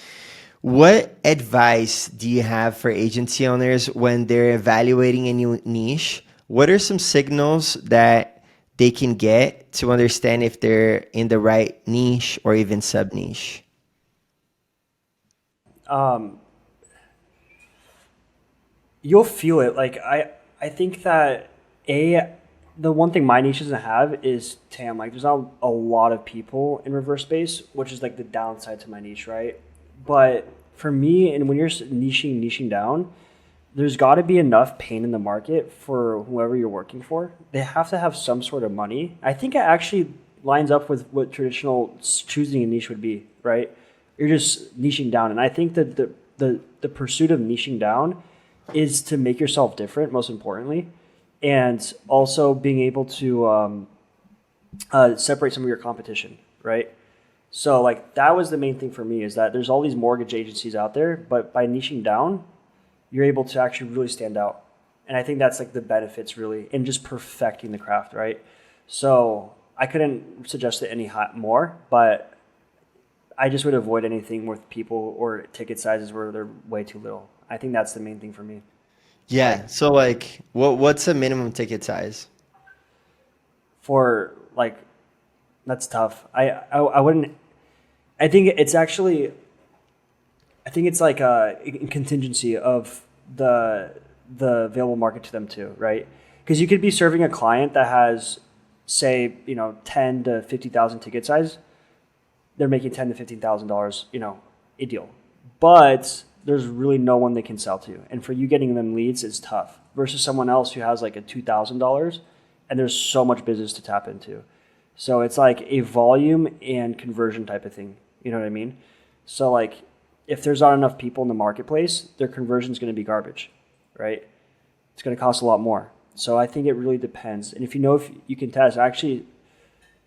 what advice do you have for agency owners when they're evaluating a new niche? What are some signals that they can get to understand if they're in the right niche or even sub niche? Um, you'll feel it. Like I think that a the one thing my niche doesn't have is TAM. Like there's not a lot of people in reverse space, which is like the downside to my niche, right? But for me, and when you're niching down, there's got to be enough pain in the market for whoever you're working for. They have to have some sort of money. I think it actually lines up with what traditional choosing a niche would be, right? You're just niching down, and I think that the pursuit of niching down is to make yourself different, most importantly, and also being able to separate some of your competition, right? So like that was the main thing for me is that there's all these mortgage agencies out there, but by niching down, you're able to actually really stand out. And I think that's like the benefits really in just perfecting the craft, right? So I couldn't suggest it any more, but I just would avoid anything with people or ticket sizes where they're way too little. I think that's the main thing for me. Yeah. So like, what's the minimum ticket size? For like, that's tough. I wouldn't. I think it's actually. I think it's like a contingency of the available market to them too, right? Because you could be serving a client that has, say, 10 to 50,000 ticket size. They're making $10,000 to $15,000, a deal. But there's really no one they can sell to, and for you getting them leads is tough. Versus someone else who has like a $2,000, and there's so much business to tap into. So it's like a volume and conversion type of thing. You know what I mean? So like, if there's not enough people in the marketplace, their conversion is going to be garbage, right? It's going to cost a lot more. So I think it really depends. And if you can test, I actually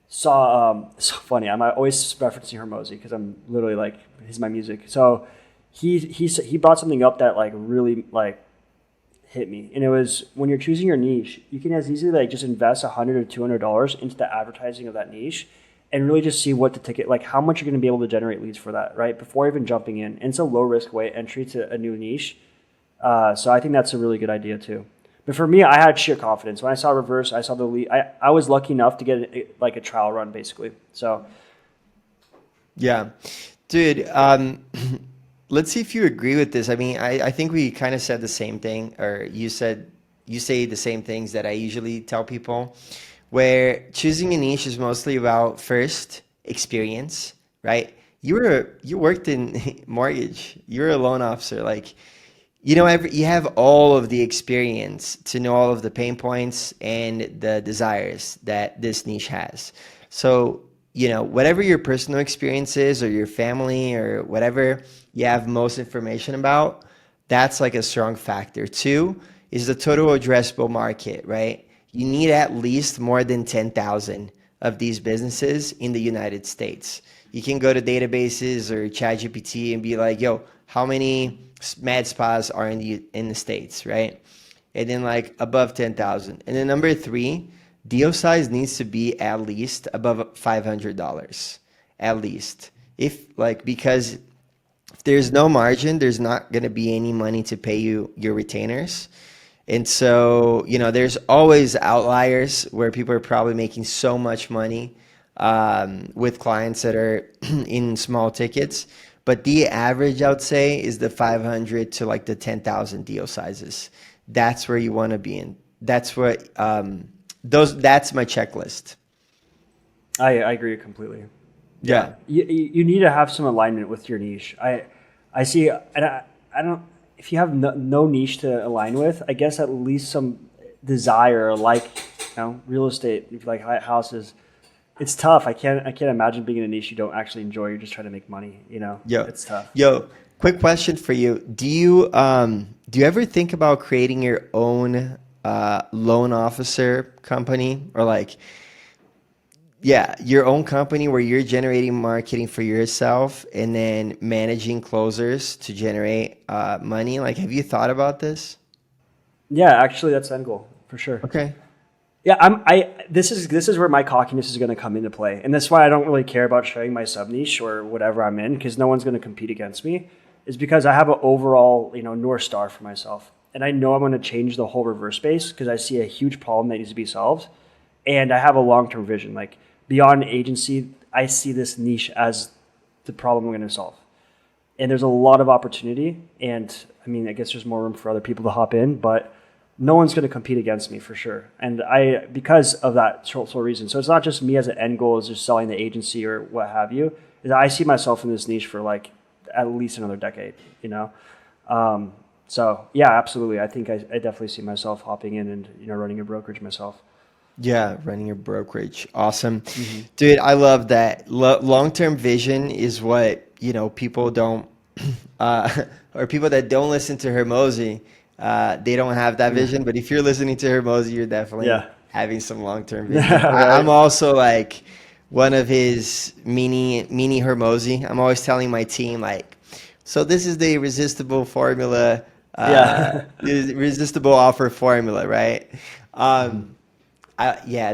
saw, so funny, I'm always referencing Hermosi because I'm literally like, he's my music. So he brought something up that like really like hit me. And it was when you're choosing your niche, you can as easily like just invest $100 or $200 into the advertising of that niche and really just see what the ticket, like how much you're going to be able to generate leads for that, right? Before even jumping in. And it's a low risk way entry to a new niche. So I think that's a really good idea too. But for me, I had sheer confidence. When I saw reverse, I saw the lead. I was lucky enough to get like a trial run basically. So Yeah, dude. let's see if you agree with this. I mean, I think we kind of said the same thing, or you say the same things that I usually tell people, where choosing a niche is mostly about first experience, right? You worked in mortgage. You're a loan officer. Like, you have all of the experience to know all of the pain points and the desires that this niche has. So, whatever your personal experience is, or your family, or whatever you have most information about, that's like a strong factor. Two is the total addressable market, right? You need at least more than 10,000 of these businesses in the United States. You can go to databases or ChatGPT and be like, yo, how many med spas are in the States, right? And then like above 10,000. And then number three, deal size needs to be at least above $500, at least. Because if there's no margin, there's not going to be any money to pay you your retainers. And so, there's always outliers where people are probably making so much money with clients that are in small tickets. But the average, I would say, is the 500 to like the 10,000 deal sizes. That's where you want to be in. That's what that's my checklist. I agree completely. Yeah. You need to have some alignment with your niche. I see, and I don't, if you have no niche to align with, I guess at least some desire, like, real estate, if you like houses. It's tough. I can't imagine being in a niche you don't actually enjoy. You're just trying to make money. It's tough. Yo, quick question for you. Do you ever think about creating your own loan officer company, or your own company where you're generating marketing for yourself and then managing closers to generate money? Like, have you thought about this? Yeah, actually, that's the end goal for sure. Okay. Yeah, this is where my cockiness is going to come into play, and that's why I don't really care about sharing my sub niche or whatever I'm in, because no one's going to compete against me. Is because I have an overall North Star for myself, and I know I'm going to change the whole reverse space because I see a huge problem that needs to be solved, and I have a long-term vision. Like, beyond agency, I see this niche as the problem I'm going to solve, and there's a lot of opportunity. And I mean, I guess there's more room for other people to hop in, but no one's going to compete against me for sure. And because of that sole reason. So it's not just me as an end goal is just selling the agency or what have you. I see myself in this niche for like at least another decade, So yeah, absolutely. I think I definitely see myself hopping in and, running a brokerage myself. Yeah, running a brokerage. Awesome. Dude, I love that. Long-term vision is what, people don't, or people that don't listen to Hermosi, they don't have that vision. But if you're listening to Hermosi, you're definitely having some long-term vision. Right. I'm also like one of his mini Hermosi. I'm always telling my team, like, so this is the irresistible formula, irresistible offer formula, right?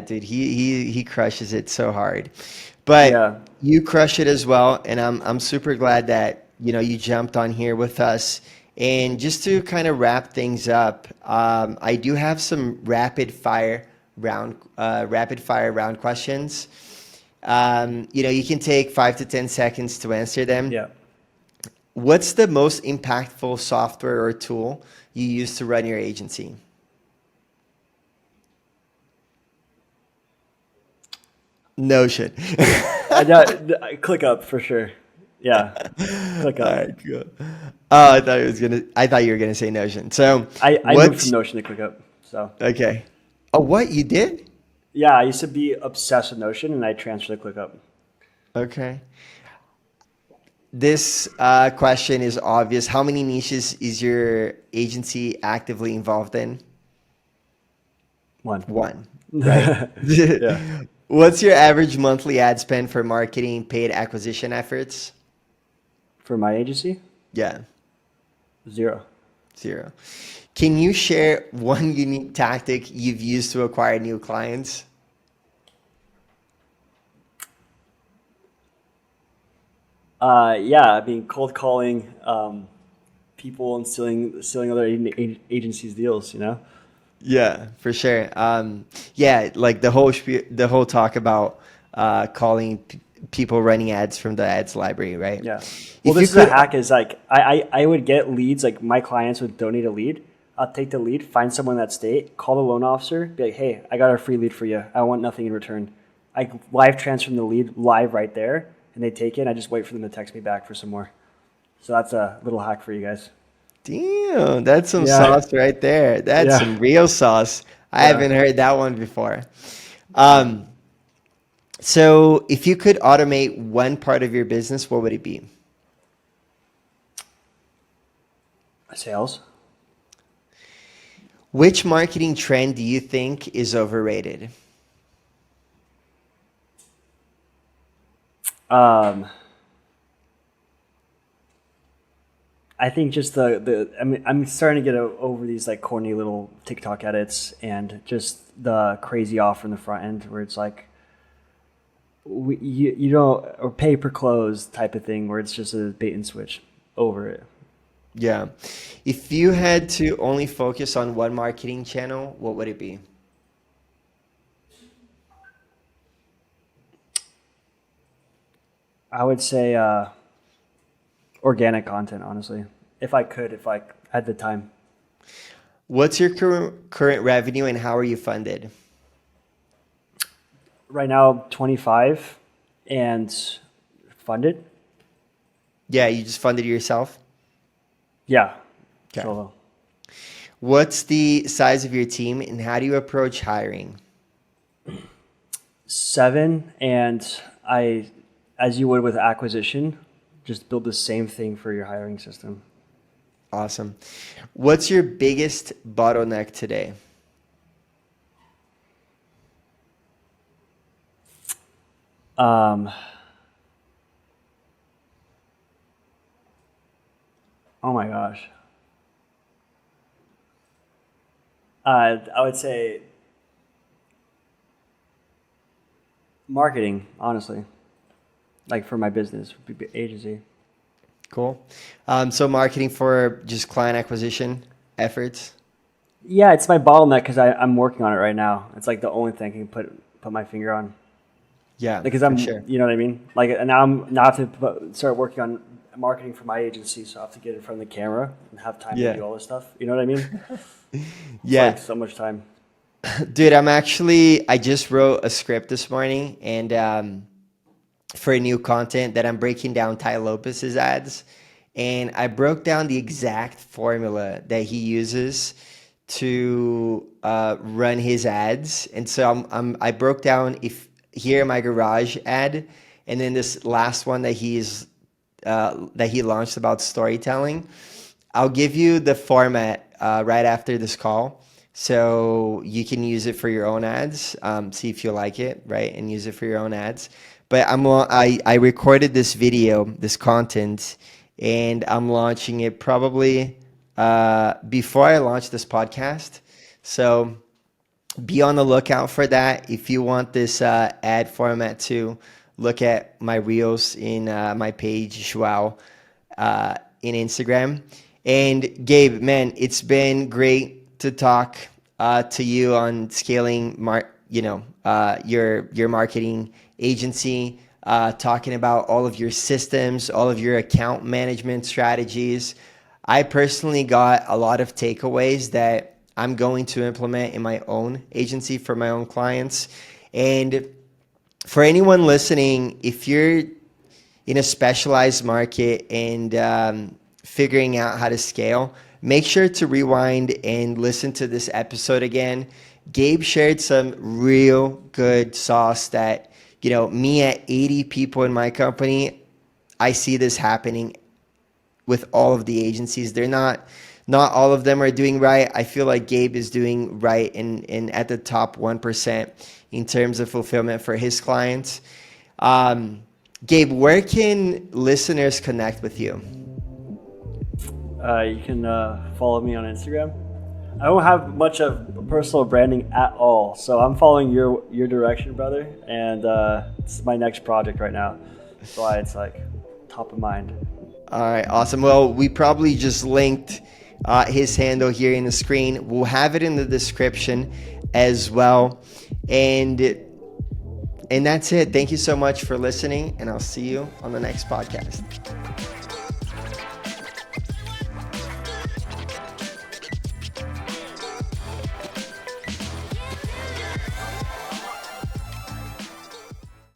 Dude, he crushes it so hard. But you crush it as well, and I'm super glad that you jumped on here with us. And just to kind of wrap things up, I do have some rapid fire round questions. You can take 5 to 10 seconds to answer them. Yeah. What's the most impactful software or tool you use to run your agency? Notion. ClickUp for sure. Yeah. ClickUp. All right, cool. Oh, I thought you were gonna say Notion. So I moved from Notion to ClickUp. So okay. Oh, what you did? Yeah, I used to be obsessed with Notion, and I transferred to ClickUp. Okay. This question is obvious. How many niches is your agency actively involved in? One. Right. Yeah. What's your average monthly ad spend for marketing paid acquisition efforts? For my agency? Yeah. Zero. Can you share one unique tactic you've used to acquire new clients? I mean, cold calling people and stealing other agencies' deals. Yeah, for sure. Like the whole talk about calling people running ads from the ads library, right? Yeah. If Well, you this is a could, hack is like I would get leads, like my clients would donate a lead. I'll take the lead, find someone in that state, call the loan officer, be like, hey, I got a free lead for you. I want nothing in return. I live transfer the lead live right there, and they take it, and I just wait for them to text me back for some more. So that's a little hack for you guys. damn, that's some Yeah. sauce right there. That's Yeah. some real sauce. I Yeah. haven't heard that one before. Um, so if you could automate one part of your business, what would it be? Sales. Which marketing trend do you think is overrated? I think just I mean, I'm starting to get over these like corny little TikTok edits and just the crazy offer in the front end where it's like, you don't, or pay per close type of thing where it's just a bait and switch over it. Yeah. If you had to only focus on one marketing channel, what would it be? I would say organic content, honestly, if I had the time. What's your current revenue and how are you funded? Right now, 25 and funded. Yeah, you just funded yourself? Yeah. Okay. Solo. What's the size of your team and how do you approach hiring? 7, and I, as you would with acquisition, just build the same thing for your hiring system. Awesome. What's your biggest bottleneck today? Oh my gosh. I would say marketing, honestly, like for my business agency. Cool. So marketing for just client acquisition efforts? Yeah, it's my bottleneck because I'm working on it right now. It's like the only thing I can put my finger on. Yeah, Because for sure. you know what I mean? Like, and now I have to start working on marketing for my agency, so I have to get in front of the camera and have time Yeah. to do all this stuff. You know what I mean? Yeah. It's like so much time. Dude, I just wrote a script this morning and for a new content that I'm breaking down Ty Lopez's ads. And I broke down the exact formula that he uses to run his ads. And so I broke down if here my garage ad, and then this last one that he launched about storytelling. I'll give you the format right after this call, so you can use it for your own ads. See if you like it, right, and use it for your own ads. But I recorded this video, this content, and I'm launching it probably before I launch this podcast. So be on the lookout for that. If you want this ad format to look at my reels in my page, Joao, in Instagram. And Gabe, man, it's been great to talk to you on scaling, your marketing agency, talking about all of your systems, all of your account management strategies. I personally got a lot of takeaways that I'm going to implement in my own agency for my own clients. And for anyone listening, if you're in a specialized market and figuring out how to scale, make sure to rewind and listen to this episode again. Gabe shared some real good sauce that, me at 80 people in my company, I see this happening with all of the agencies. They're not all of them are doing right. I feel like Gabe is doing right in at the top 1% in terms of fulfillment for his clients. Gabe, where can listeners connect with you? You can follow me on Instagram. I don't have much of personal branding at all, so I'm following your direction, brother. And it's my next project right now. That's why it's like top of mind. All right, awesome. Well, we probably just linked his handle here in the screen. We'll have it in the description as well. And And that's it. Thank you so much for listening, and I'll see you on the next podcast.